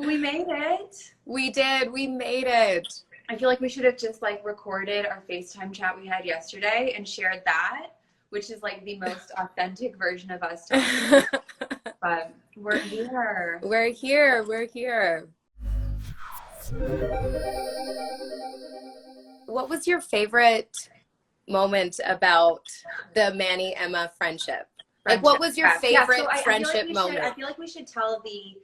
We made it. We did. We made it. I feel like we should have just like recorded our FaceTime chat we had yesterday and shared that, which is like the most authentic version of us talking. But we're here. We're here. We're here. What was your favorite moment about the Manny Emma friendship? Like, what was your favorite friendship moment? I feel like we should tell the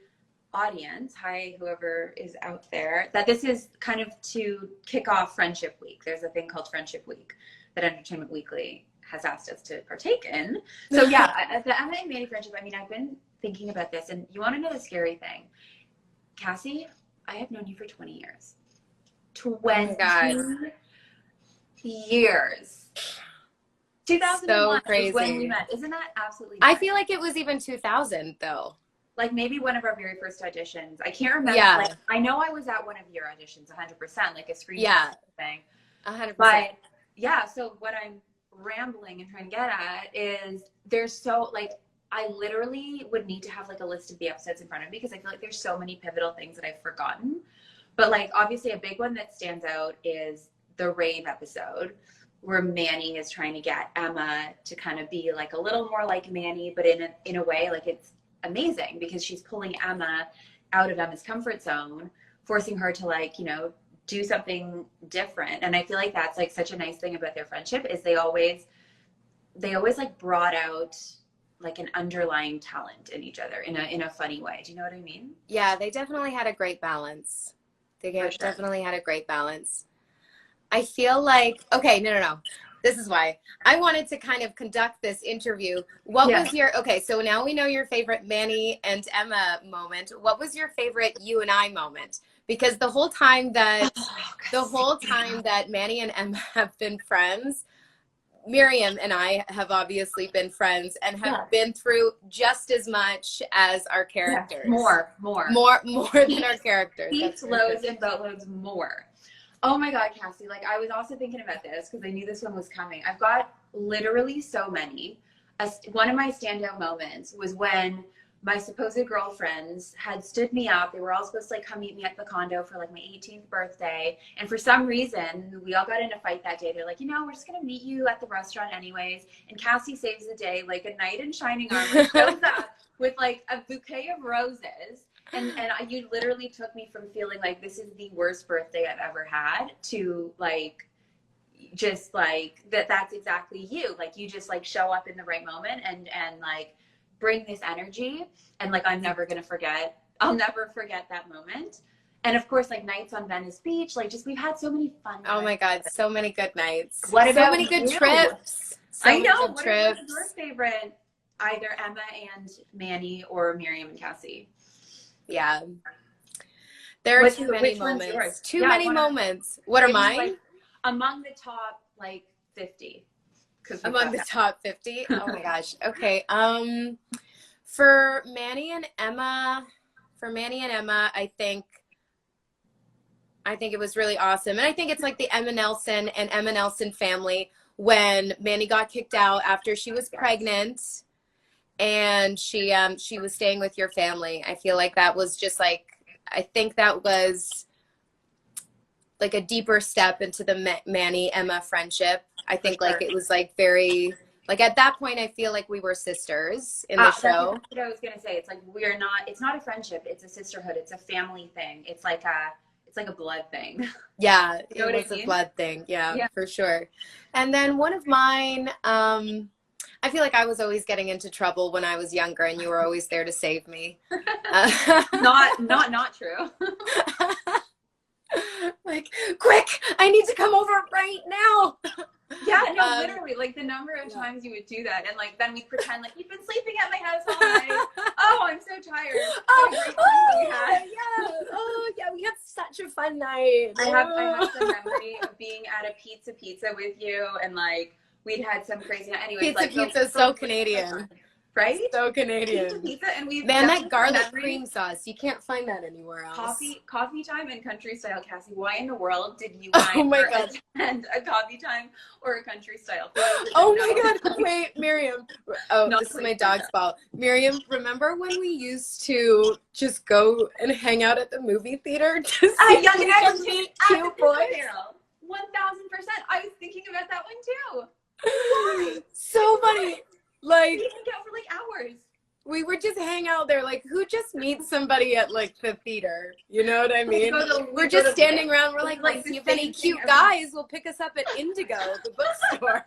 audience, hi, whoever is out there, that this is kind of to kick off Friendship Week. There's a thing called Friendship Week that Entertainment Weekly has asked us to partake in. So yeah, the Emma and Manny friendship, I mean, I've been thinking about this, and you want to know the scary thing? Cassie, I have known you for 20 years. 20 years. 2001 is when we met. Isn't that absolutely crazy? I feel like it was even 2000 though. Like maybe one of our very first auditions. I can't remember. Yeah. Like, I know I was at one of your auditions 100%, like a screen thing. 100%. But yeah, so what I'm rambling and trying to get at is there's so like I literally would need to have like a list of the episodes in front of me because I feel like there's so many pivotal things that I've forgotten. But like obviously a big one that stands out is the rave episode where Manny is trying to get Emma to kind of be like a little more like Manny, but in a way like it's amazing because she's pulling Emma out of Emma's comfort zone, forcing her to like, you know, do something different. And I feel like that's like such a nice thing about their friendship is they always like brought out like an underlying talent in each other in a funny way. Do you know what I mean? Yeah, they definitely had a great balance. Definitely had a great balance. I feel like, okay, no. This is why I wanted to kind of conduct this interview. What was your, okay, so now we know your favorite Manny and Emma moment. What was your favorite you and I moment? Because the whole time that Manny and Emma have been friends, Miriam and I have obviously been friends and have been through just as much as our characters. More than our characters. Peaks, lows, and boatloads more. Oh my God, Cassie, like I was also thinking about this because I knew this one was coming. I've got literally so many. One of my standout moments was when my supposed girlfriends had stood me up. They were all supposed to like come meet me at the condo for like my 18th birthday. And for some reason, we all got in a fight that day. They're like, you know, we're just going to meet you at the restaurant anyways. And Cassie saves the day, like a knight in shining armor, shows up with like a bouquet of roses. And you literally took me from feeling like this is the worst birthday I've ever had to like, just like that's exactly you. Like you just like show up in the right moment and like bring this energy. And like, I'll never forget that moment. And of course, like nights on Venice Beach, like just, we've had so many fun nights. Oh my God, so many good nights. What about so many good trips. I know. What is your favorite, either Emma and Manny or Miriam and Cassie? Yeah. There are too many moments. Too many moments. What are mine? Like, among the top, like, 50. Among the top 50? Oh my gosh. Okay. For Manny and Emma, I think it was really awesome. And I think it's like the Emma Nelson and Emma Nelson family when Manny got kicked out after she was pregnant. And she was staying with your family. I feel like that was just like, I think that was like a deeper step into the Manny Emma friendship. I think like it was like very, like at that point, I feel like we were sisters in the show. That's what I was going to say. It's like, it's not a friendship. It's a sisterhood. It's a family thing. It's like a blood thing. Yeah, you know it was a blood thing. Yeah, for sure. And then one of mine, I feel like I was always getting into trouble when I was younger and you were always there to save me. Not true. Like, quick, I need to come over right now. Yeah, no, literally, like the number of times you would do that. And like, then we'd pretend like, you've been sleeping at my house all night. Oh, I'm so tired. Yeah, we had such a fun night. I have some memory of being at a pizza with you and like, we'd had some crazy, anyway. Pizza is so Canadian. right? So Canadian. Pizza, and we've Man, that definitely garlic memories. cream sauce, you can't find that anywhere else. Coffee time and country style, Cassie. Why in the world did you Oh my God. attend a coffee time or a country style? Oh my God. Wait, Miriam. Oh, Not this is my like dog's fault. Miriam, remember when we used to just go and hang out at the movie theater to see Young Adams meet at cute the boys? Barrel. 1000%. I was thinking about that one too. So funny. Like, We hung out for like hours. we would just hang out there. Like, who just meets somebody at like the theater? You know what I mean? We're just standing around. We're like, let's see if any cute guys will pick us up at Indigo, the bookstore. At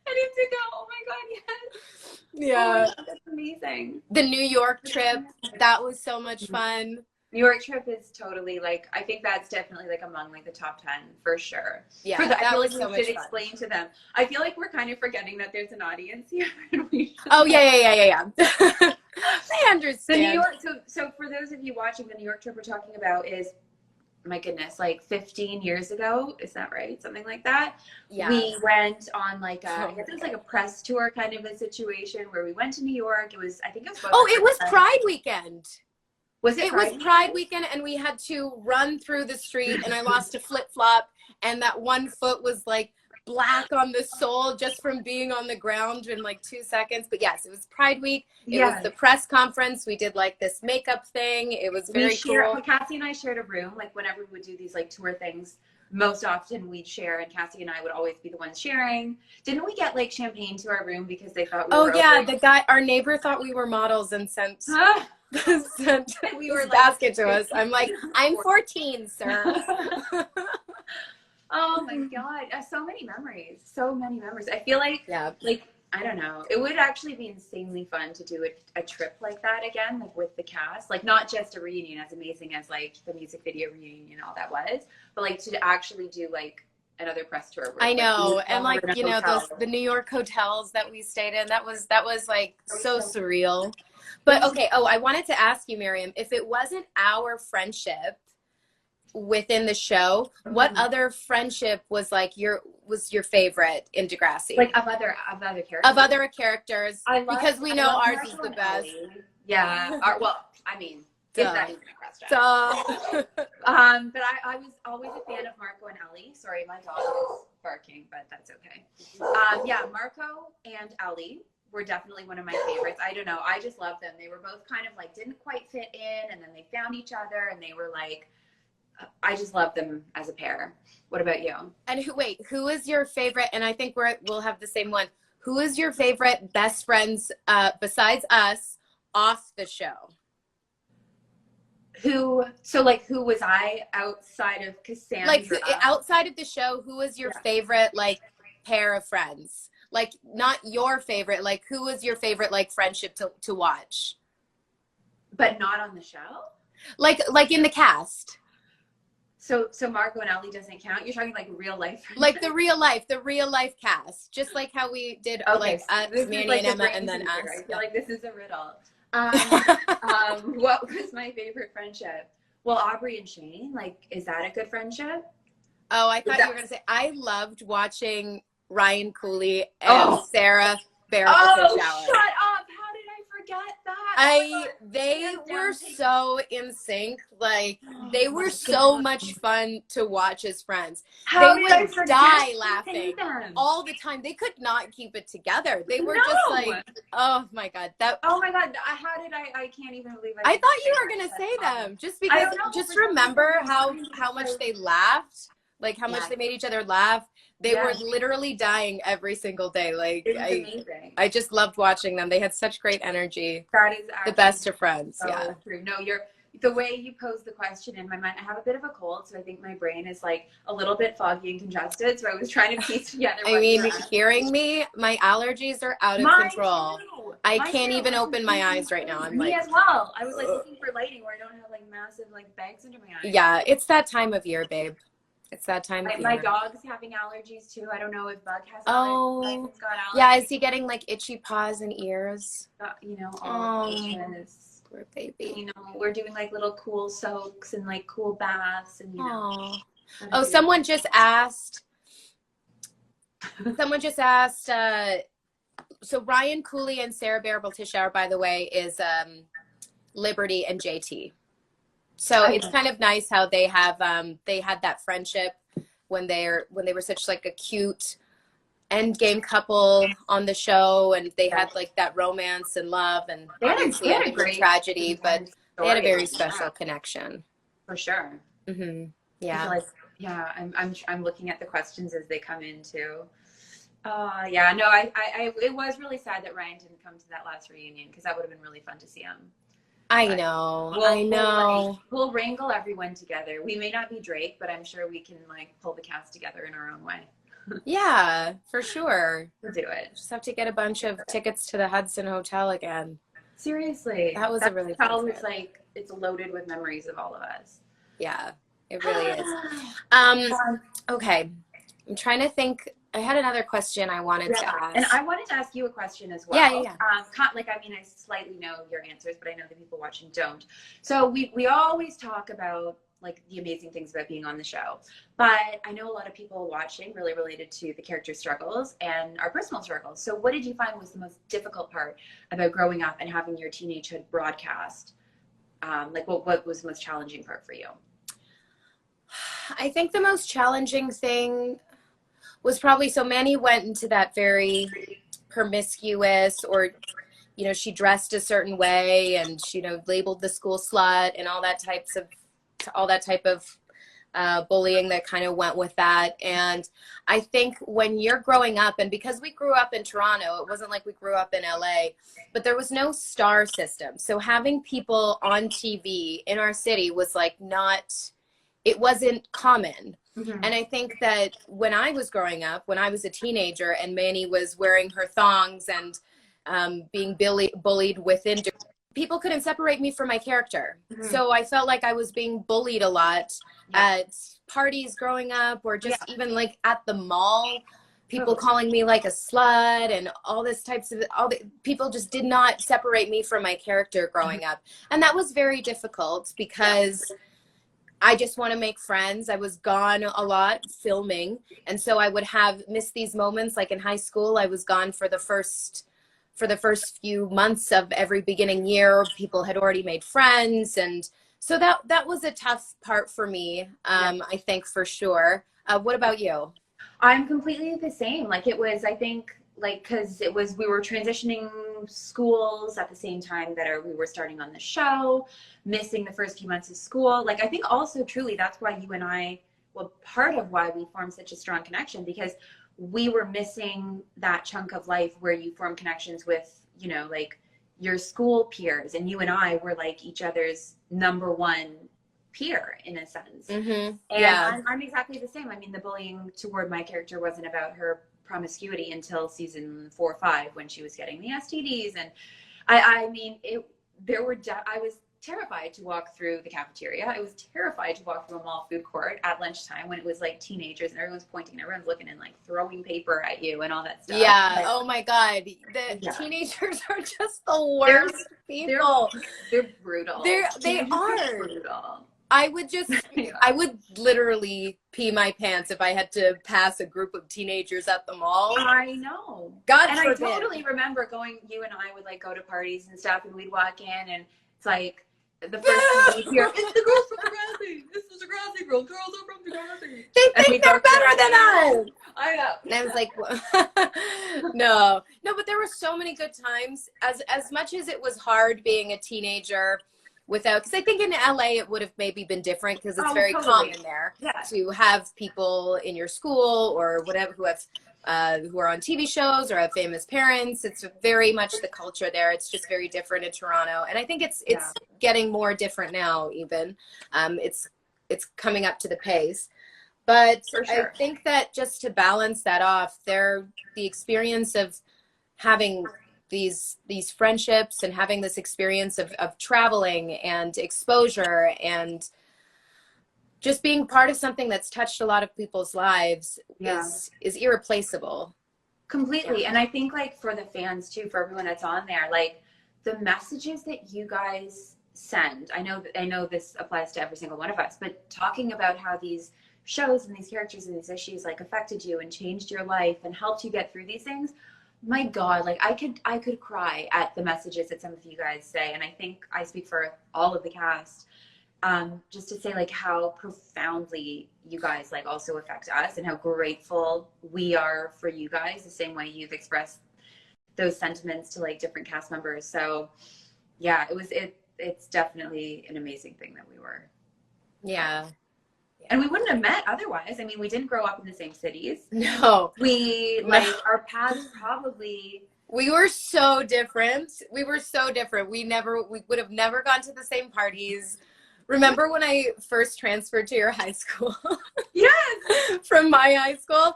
Indigo. Oh my God, yes. Yeah. Oh, that's amazing. The New York trip, that was so much fun. New York trip is totally like, I think that's definitely like among like the top 10 for sure. Yeah, I that feel was like so we much should fun. explain to them. I feel like we're kind of forgetting that there's an audience here. Oh yeah. I understand. The New York, so for those of you watching, the New York trip we're talking about is, my goodness, like 15 years ago. Is that right? Something like that. Yeah. We went on like I guess it was like a press tour kind of a situation where we went to New York. It was, I think it was. Oh, it was Pride weekend. Was it? It was Pride weekend, and we had to run through the street, and I lost a flip flop, and that one foot was like black on the sole just from being on the ground in like 2 seconds. But yes, it was Pride week. It was the press conference. We did like this makeup thing. It was very cool. Cassie and I shared a room. Like whenever we would do these like tour things, most often we'd share, and Cassie and I would always be the ones sharing. Didn't we get like champagne to our room because they thought we were our neighbor thought we were models and sent we were basket to us. I'm like, I'm 14, sir. Oh my God. So many memories. So many memories. I feel like, like, I don't know. It would actually be insanely fun to do a trip like that again, like with the cast. Like not just a reunion, as amazing as like the music video reunion and all that was, but like to actually do like another press tour. I know. And like, you know, the New York hotels that we stayed in, that was like so surreal. But okay, I wanted to ask you, Miriam, if it wasn't our friendship within the show, what other friendship was like your favorite in Degrassi? Like of other characters. Of other characters, because we know ours is the best. Yeah. Well, I mean, is that even a question? But I was always a fan of Marco and Ellie. Sorry, my dog is barking, but that's okay. Yeah, Marco and Ellie were definitely one of my favorites. I don't know. I just loved them. They were both kind of like didn't quite fit in, and then they found each other, and they were like, I just love them as a pair. What about you? And who is your favorite? And I think we'll have the same one. Who is your favorite best friends besides us off the show? Who was I outside of Cassandra? Like outside of the show, who was your favorite like pair of friends? Like not your favorite, like who was your favorite like friendship to watch? But not on the show? Like in the cast. So Marco and Ellie doesn't count? You're talking like real life friendship? Like the real life cast. Just like how we did like Manny like and Emma and then us. I feel like this is a riddle. What was my favorite friendship? Well, Aubrey and Shane, like, is that a good friendship? Oh, I thought you were going to say, I loved watching Ryan Cooley and Sarah Barrett in the shower. Shut up! How did I forget that? They were so in sync. Like they were so much fun to watch as friends. They would die laughing all the time. They could not keep it together. They were just like, oh my God. Oh my God. How did I can't even believe I thought you were gonna say them just because just remember how much they laughed, like how much they made each other laugh. They were literally dying every single day. Like amazing. I just loved watching them. They had such great energy. That is the best of friends. So true. No, the way you pose the question in my mind, I have a bit of a cold, so I think my brain is like a little bit foggy and congested. So I was trying to piece together. I mean, hearing me, my allergies are out of control. I can't even open my eyes right now. I'm me as well. I was like looking for lighting where I don't have like massive like bags under my eyes. Yeah, it's that time of year, babe. It's that time of year. My dog's having allergies too. I don't know if Bug has allergies. Yeah, is he getting like itchy paws and ears? You know, all poor baby. You know, we're doing like little cool soaks and like cool baths and you know. Someone just asked So Ryan Cooley and Sarah Bearable Tishauer, by the way, is Liberty and JT. So it's kind of nice how they have they had that friendship when they were such like a cute end game couple on the show, and they had like that romance and love, and obviously ended with tragedy, but they had a very special connection. For sure. Mm-hmm. Yeah. Like, yeah, I'm looking at the questions as they come in too. Yeah, no, I it was really sad that Ryan didn't come to that last reunion, because that would have been really fun to see him. I know. We'll wrangle everyone together. We may not be Drake, but I'm sure we can like pull the cast together in our own way. Yeah, for sure. We'll do it. Just have to get a bunch of tickets to the Hudson Hotel again. Seriously. That was a really fun trip. It's like, it's loaded with memories of all of us. Yeah, it really is. Okay. I'm trying to think. I had another question I wanted to ask. And I wanted to ask you a question as well. Yeah. I slightly know your answers, but I know the people watching don't. So we always talk about like the amazing things about being on the show, but I know a lot of people watching really related to the character struggles and our personal struggles. So what did you find was the most difficult part about growing up and having your teenagehood broadcast? Like what was the most challenging part for you? I think the most challenging thing was probably, so Manny went into that very promiscuous, or, you know, she dressed a certain way, and she, you know, labeled the school slut and all that type of bullying that kind of went with that. And I think when you're growing up, and because we grew up in Toronto, it wasn't like we grew up in LA, but there was no star system. So having people on TV in our city was like it wasn't common. Mm-hmm. And I think that when I was growing up, when I was a teenager and Manny was wearing her thongs and being bullied within, people couldn't separate me from my character. Mm-hmm. So I felt like I was being bullied a lot at parties growing up, or just even like at the mall, people calling me like a slut and all this types of, people just did not separate me from my character growing up. And that was very difficult, because I just want to make friends. I was gone a lot filming. And so I would miss these moments. Like in high school, I was gone for the first few months of every beginning year. People had already made friends. And so that was a tough part for me, I think, for sure. What about you? I'm completely the same. Like it was, I think, like, because we were transitioning schools at the same time that we were starting on the show, missing the first few months of school. Like, I think also truly that's why you and I, well, part of why we formed such a strong connection, because we were missing that chunk of life where you form connections with, you know, like your school peers, and you and I were like each other's number one peer in a sense. Mm-hmm. And I'm exactly the same. I mean, the bullying toward my character wasn't about her promiscuity until season 4 or 5, when she was getting the STDs. And I was terrified to walk through the cafeteria. I was terrified to walk through a mall food court at lunchtime when it was like teenagers and everyone's pointing and everyone's looking and like throwing paper at you and all that stuff. Yeah. Like, oh my God. The teenagers are just the worst people. They're brutal. They are brutal. I would literally pee my pants if I had to pass a group of teenagers at the mall. I know. God and forbid. I totally remember you and I would like go to parties and stuff, and we'd walk in and it's like the first thing we'd hear, it's the girls from Degrassi. It's the Degrassi girls. Girls are from Degrassi. They think they're better than us. I know. And I was like, no, but there were so many good times. As much as it was hard being a teenager, because I think in LA it would have maybe been different, because it's very common there to have people in your school or whatever who are on TV shows or have famous parents. It's very much the culture there. It's just very different in Toronto, and I think it's getting more different now. Even it's coming up to the pace, but I think that just to balance that off, the experience of having these friendships and having this experience of traveling and exposure and just being part of something that's touched a lot of people's lives is irreplaceable. Completely. And I think like for the fans too, for everyone that's on there, like the messages that you guys send, I know this applies to every single one of us, but talking about how these shows and these characters and these issues like affected you and changed your life and helped you get through these things, my God, like I could cry at the messages that some of you guys say. And I think I speak for all of the cast, just to say like how profoundly you guys like also affect us and how grateful we are for you guys the same way you've expressed those sentiments to like different cast members. So yeah, it's definitely an amazing thing that we were. Yeah. And we wouldn't have met otherwise. I mean, we didn't grow up in the same cities. No. We like our paths probably. We were so different. We were so different. We would have never gone to the same parties. Remember when I first transferred to your high school? Yes. From my high school,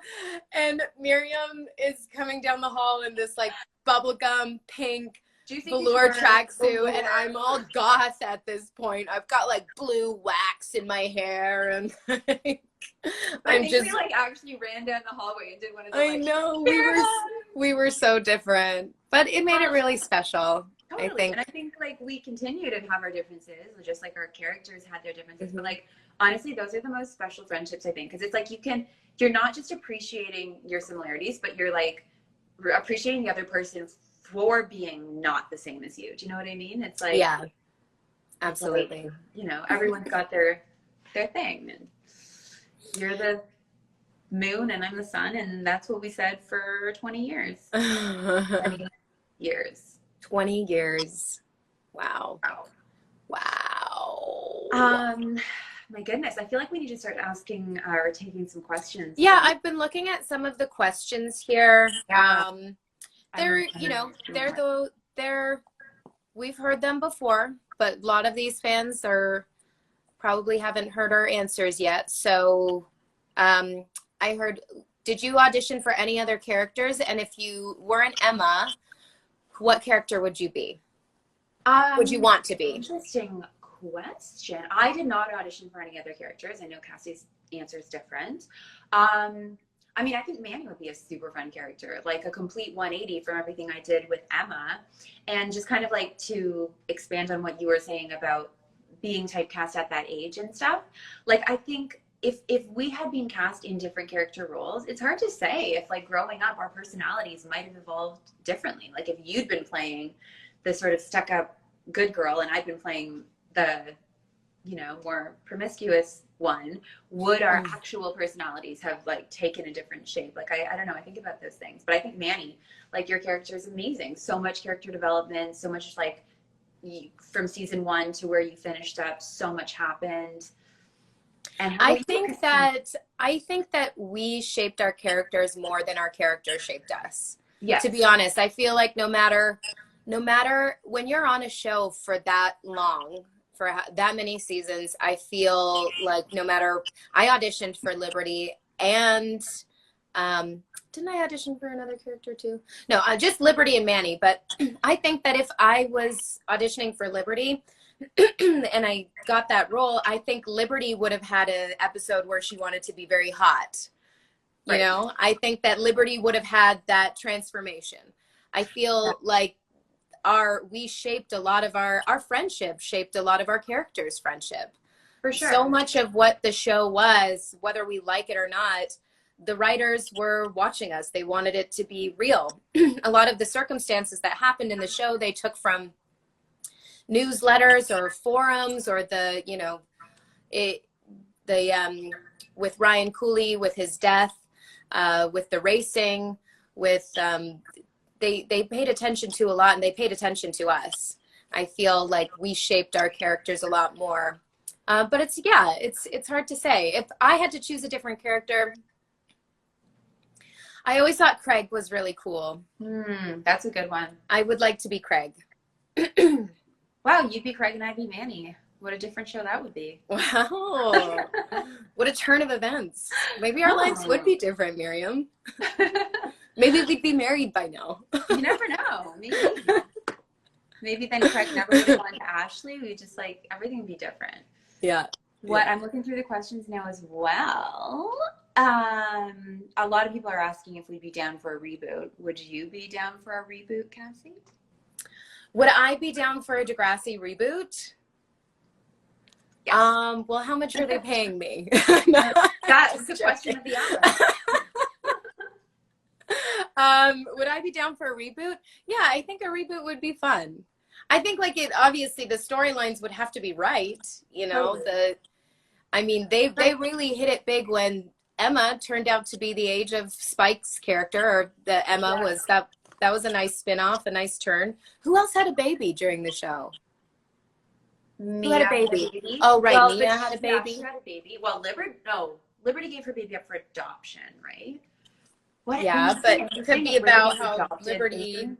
and Miriam is coming down the hall in this like bubblegum pink velour tracksuit, and I'm all goth at this point. I've got like blue wax in my hair, and like, I think we like actually ran down the hallway and did one of the. I know we were so different, but it made it really special. Totally. I think, and I think like we continue to have our differences, just like our characters had their differences. But like honestly, those are the most special friendships, I think, because it's like you're not just appreciating your similarities, but you're like appreciating the other person for being not the same as you. Do you know what I mean? It's like, yeah, absolutely. Like, you know, everyone's got their thing, and you're the moon and I'm the sun, and that's what we said for 20 years. 20 years. 20 years. Wow. My goodness, I feel like we need to start asking or taking some questions. Yeah, I've been looking at some of the questions here. We've heard them before, but a lot of these fans probably haven't heard our answers yet. So I heard, did you audition for any other characters? And if you weren't Emma, what character would you be? Would you want to be? Interesting question. I did not audition for any other characters. I know Cassie's answer is different. I mean, I think Manny would be a super fun character, like a complete 180 from everything I did with Emma. And just kind of like to expand on what you were saying about being typecast at that age and stuff. Like, I think if we had been cast in different character roles, it's hard to say if like growing up, our personalities might have evolved differently. Like if you'd been playing the sort of stuck up good girl and I'd been playing the, you know, more promiscuous one, would our actual personalities have like taken a different shape? Like, I don't know. I think about those things, but I think Manny, like your character is amazing. So much character development, so much like from season 1 to where you finished up, so much happened. And I think that we shaped our characters more than our characters shaped us. Yeah. To be honest, I feel like no matter when you're on a show for that long, for that many seasons, I feel like I auditioned for Liberty and didn't I audition for another character too? No, just Liberty and Manny. But I think that if I was auditioning for Liberty and I got that role, I think Liberty would have had an episode where she wanted to be very hot. You know, I think that Liberty would have had that transformation. I feel like we shaped a lot of our friendship, shaped a lot of our characters' friendship. For sure. So much of what the show was, whether we like it or not, the writers were watching us. They wanted it to be real. A lot of the circumstances that happened in the show, they took from newsletters or forums or with Ryan Cooley, with his death, with the racing, with they paid attention to a lot, and they paid attention to us. I feel like we shaped our characters a lot more. But it's hard to say. If I had to choose a different character, I always thought Craig was really cool. That's a good one. I would like to be Craig. Wow, you'd be Craig and I'd be Manny. What a different show that would be. Wow. What a turn of events. Maybe our lives would be different, Miriam. Maybe we'd be married by now. You never know. Maybe then Craig never would have gone to Ashley. We just like, everything would be different. Yeah. I'm looking through the questions now as well. A lot of people are asking if we'd be down for a reboot. Would you be down for a reboot, Cassie? Would I be down for a Degrassi reboot? Yes. Well, how much are they paying me? That's the question of the Would I be down for a reboot? Yeah, I think a reboot would be fun. I think like it obviously the storylines would have to be right, you know, Totally. they really hit it big when Emma turned out to be the age of Spike's character, or the Emma was that was a nice spin-off, a nice turn. Who else had a baby during the show? Who had a baby? Oh, right. Well, Mia had a baby. Yeah, she had a baby. Well, Liberty gave her baby up for adoption, right? Yeah, but it could be about how Liberty.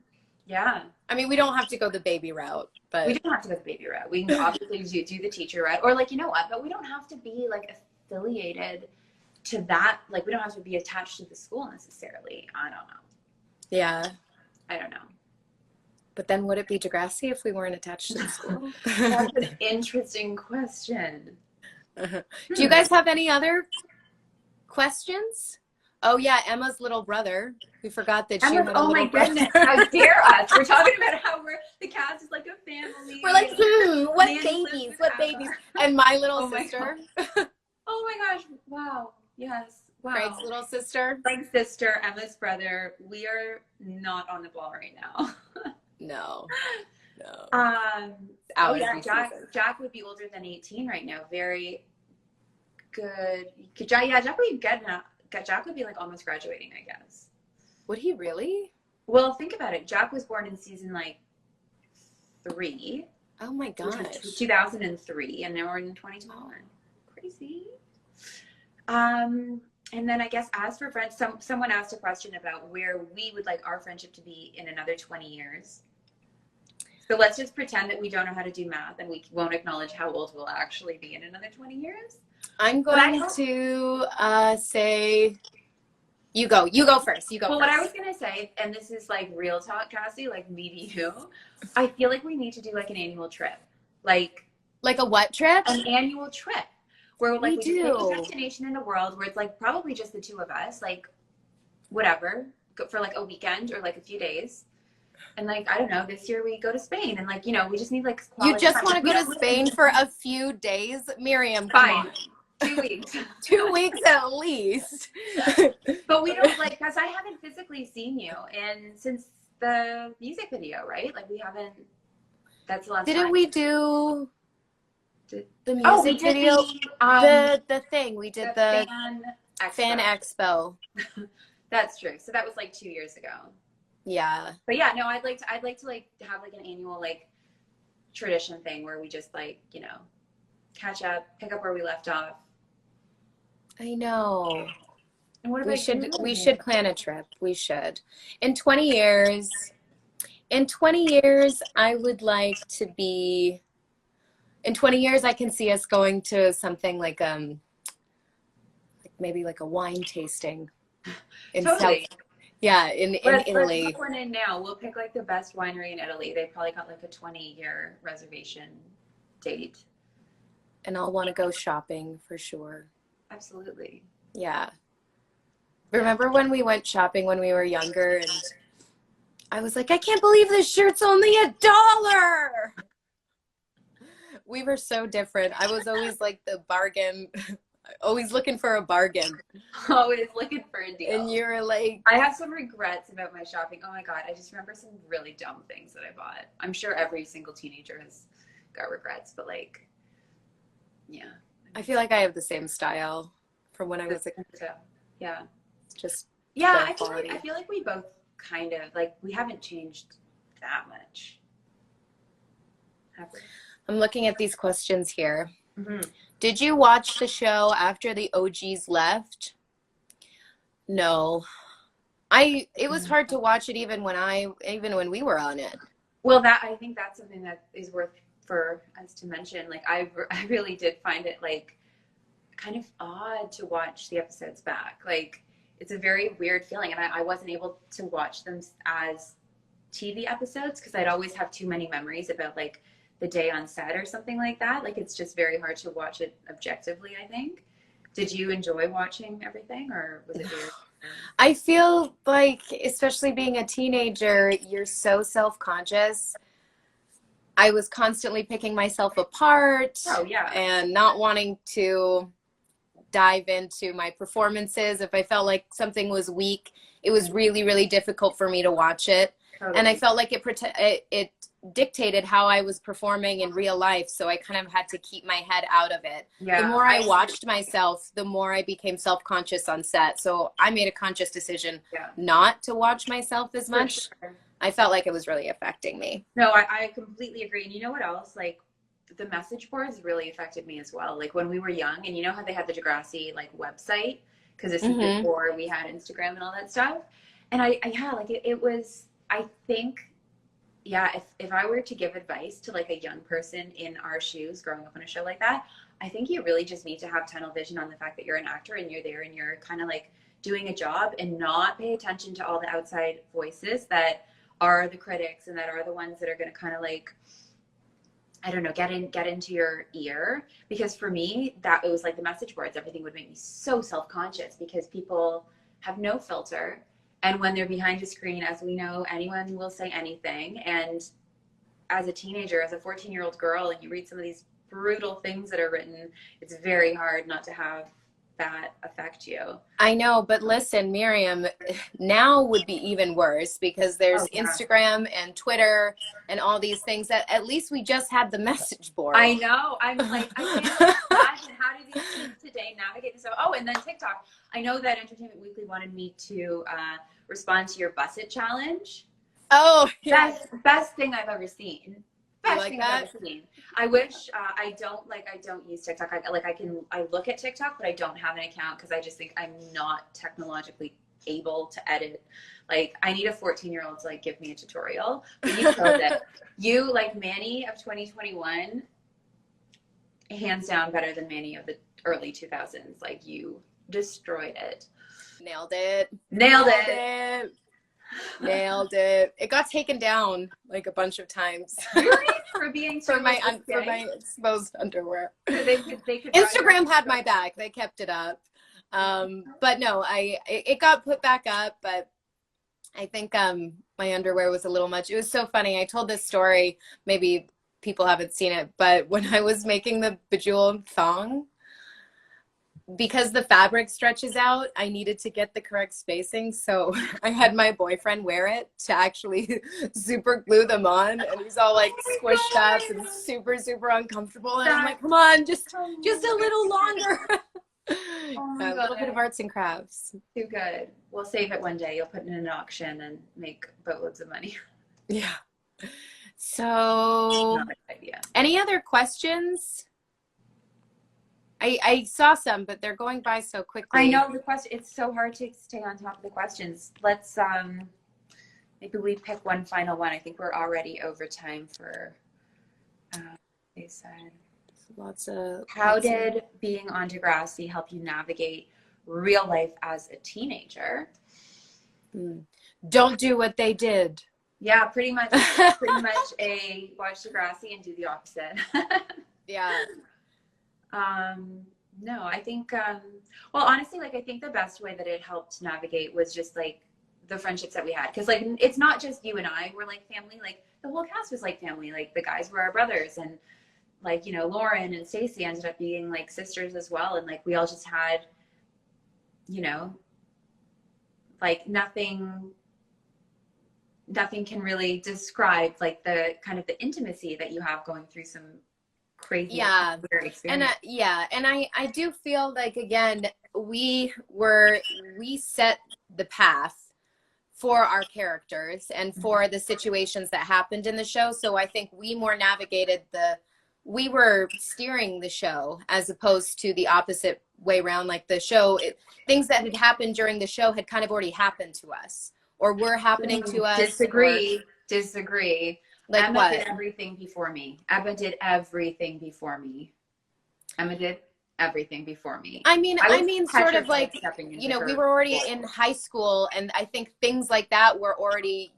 Yeah. I mean, we don't have to go the baby route, but we don't have to go the baby route. We can obviously do the teacher route, or like, you know what? But we don't have to be like affiliated to that. Like, we don't have to be attached to the school necessarily. I don't know. Yeah. I don't know. But then would it be Degrassi if we weren't attached to the school? That's an interesting question. Do you guys have any other questions? Oh yeah, Emma's little brother. We forgot that she had a little brother. Goodness, how dare us? We're talking about how the cast is like a family. We're like, what babies? What babies? And my little sister. Oh my gosh! Wow. Yes. Wow. Frank's little sister. Frank's sister, Emma's brother. We are not on the ball right now. No. Oh yeah, Jack would be older than 18 right now. Very good. Yeah, Jack would be good now. Jack would be like almost graduating, I guess. Would he really? Well, think about it. Jack was born in season like 3. Oh my gosh. 2003, and now we're in 2021. Crazy. And then I guess as for friends, someone asked a question about where we would like our friendship to be in another 20 years. So let's just pretend that we don't know how to do math and we won't acknowledge how old we'll actually be in another 20 years. I'm going to say, you go first. Well, what I was going to say, and this is like real talk, Cassie, like me to you, I feel like we need to do like an annual trip. Like a what trip? An annual trip. Where like we do. Take a destination in the world where it's like probably just the two of us, like whatever, go for like a weekend or like a few days. And like, I don't know, this year we go to Spain and like, you know, we just need like You just want to go to Spain for a few days? Miriam, fine. 2 weeks. 2 weeks at least. But we don't like, because I haven't physically seen you and since the music video, right? Like we haven't, that's the last Didn't time. we do the music video? The thing, we did the fan expo. That's true. So that was like 2 years ago. Yeah. But yeah, no, I'd like to like have like an annual like tradition thing where we just like, you know, catch up, pick up where we left off. I know. And what we should plan a trip. We should. In 20 years, I would like to be, in 20 years, I can see us going to something like maybe like a wine tasting in totally. in Italy. Let's put one in now. We'll pick like the best winery in Italy. They probably got like a 20-year reservation date. And I'll want to go shopping for sure. Absolutely. Yeah. Remember when we went shopping when we were younger and I was like, I can't believe this shirt's only $1. We were so different. I was always like the bargain, always looking for a bargain. Always looking for a deal. And you were like, I have some regrets about my shopping. Oh my God. I just remember some really dumb things that I bought. I'm sure every single teenager has got regrets, but like, yeah. I feel like I have the same style from when I was a kid. Yeah. Just yeah, I feel like we both kind of like we haven't changed that much. Have we? I'm looking at these questions here. Mm-hmm. Did you watch the show after the OGs left? No. It was hard to watch it even when we were on it. Well, I think that's something that is worth for us to mention. Like I really did find it like kind of odd to watch the episodes back. Like it's a very weird feeling, and I wasn't able to watch them as TV episodes because I'd always have too many memories about like the day on set or something like that. Like it's just very hard to watch it objectively, I think. Did you enjoy watching everything, or was it weird? I feel like, especially being a teenager, you're so self-conscious. I was constantly picking myself apart. Oh, yeah. And not wanting to dive into my performances. If I felt like something was weak, it was really, really difficult for me to watch it. Totally. And I felt like it dictated how I was performing in real life. So I kind of had to keep my head out of it. Yeah, the more I watched myself, the more I became self-conscious on set. So I made a conscious decision not to watch myself as much. Sure. I felt like it was really affecting me. No, I completely agree. And you know what else? Like, the message boards really affected me as well. Like, when we were young, and you know how they had the Degrassi like website, because this is before we had Instagram and all that stuff. And it was, I think, if I were to give advice to like a young person in our shoes growing up on a show like that, I think you really just need to have tunnel vision on the fact that you're an actor and you're there and you're kind of like doing a job, and not pay attention to all the outside voices that are the critics and that are the ones that are going to kind of like, I don't know, get into your ear. Because for me, it was like the message boards, everything would make me so self-conscious, because people have no filter. And when they're behind a screen, as we know, anyone will say anything. And as a teenager, as a 14-year-old girl, and you read some of these brutal things that are written, it's very hard not to have that affect you. I know, but listen, Miriam, now would be even worse, because there's Instagram and Twitter and all these things that at least we just had the message board. I know. I'm like, I can't imagine, how do these kids today navigate this? Oh, and then TikTok. I know that Entertainment Weekly wanted me to respond to your Busset challenge. Oh, yeah. Best thing I've ever seen. Best like thing that? I've ever seen. I wish I don't use TikTok. I look at TikTok, but I don't have an account, because I just think I'm not technologically able to edit. Like, I need a 14-year-old to like give me a tutorial. But you killed it. You, like Manny of 2021, hands down better than Manny of the early 2000s. Like, you destroyed it. Nailed it. Nailed it. Nailed it. It got taken down like a bunch of times. Really? For being for my exposed underwear. So they could Instagram had my back. They kept it up. But no, it got put back up, but I think my underwear was a little much. It was so funny. I told this story, maybe people haven't seen it, but when I was making the bejeweled thong, because the fabric stretches out, I needed to get the correct spacing. So I had my boyfriend wear it to actually super glue them on. And he's all like squished up and super, super uncomfortable. And I'm like, come on, just a little longer. A little bit of arts and crafts. Too good. We'll save it one day. You'll put it in an auction and make boatloads of money. Yeah. So any other questions? I saw some, but they're going by so quickly. I know the question. It's so hard to stay on top of the questions. Let's maybe we pick one final one. I think we're already over time for. They said How did being on Degrassi help you navigate real life as a teenager? Don't do what they did. Yeah, pretty much. Watch Degrassi and do the opposite. Yeah. No, I think, well, honestly, like, I think the best way that it helped navigate was just like the friendships that we had. Cause like, it's not just you and I were like family, like the whole cast was like family. Like, the guys were our brothers, and like, you know, Lauren and Stacey ended up being like sisters as well. And like, we all just had, you know, like nothing can really describe like the kind of the intimacy that you have going through some crazy experience. And and I do feel like, again, we set the path for our characters and for the situations that happened in the show. So I think we more navigated we were steering the show as opposed to the opposite way around. Like the show, things that had happened during the show had kind of already happened to us or were happening to us. Disagree. Like Emma what? did everything before me. Emma did everything before me. I mean, sort of like, you know, we were already in high school, and I think things like that were already,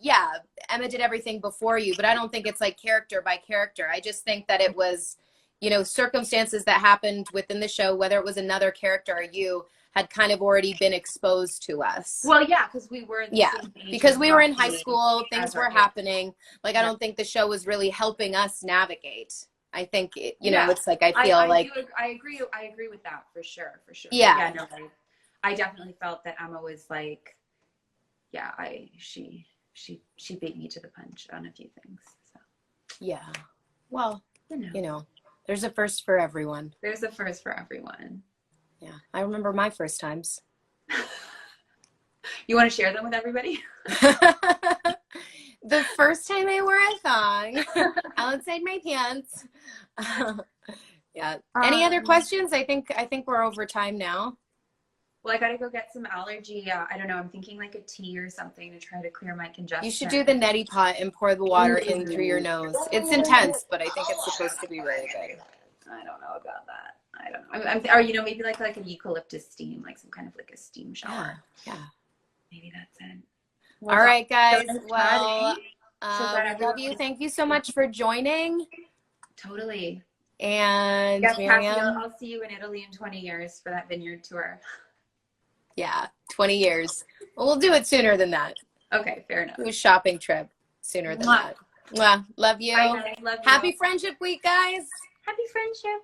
Emma did everything before you, but I don't think it's like character by character. I just think that it was, you know, circumstances that happened within the show, whether it was another character or you, had kind of already been exposed to us. Well, yeah, because we were because we were in high school, things were happening. Like, I don't think the show was really helping us navigate. I think you know, it's like I agree with that for sure. Yeah, no, I definitely felt that Emma was like yeah, she beat me to the punch on a few things. So Yeah. Well, you know, there's a first for everyone. there's a first for everyone. Yeah. I remember my first times. You want to share them with everybody? The first time I wore a thong outside my pants. Yeah. Any other questions? I think we're over time now. Well, I gotta go get some allergy. I don't know. I'm thinking like a tea or something to try to clear my congestion. You should do the neti pot and pour the water in through your nose. It's intense, but I think it's supposed to be really good. I don't know about that. I don't know. Or maybe like an eucalyptus steam, like some kind of like a steam shower. Yeah. Maybe that's it. All right, guys. Well, I we love you. Thank you so much for joining. Totally. And yes, Miriam, Cassie, I'll see you in Italy in 20 years for that vineyard tour. Yeah, 20 years. Well, we'll do it sooner than that. Okay, fair enough. Do a shopping trip sooner than that. Well, love you. Bye, guys. Love you. Happy Friendship Week, guys. Happy Friendship.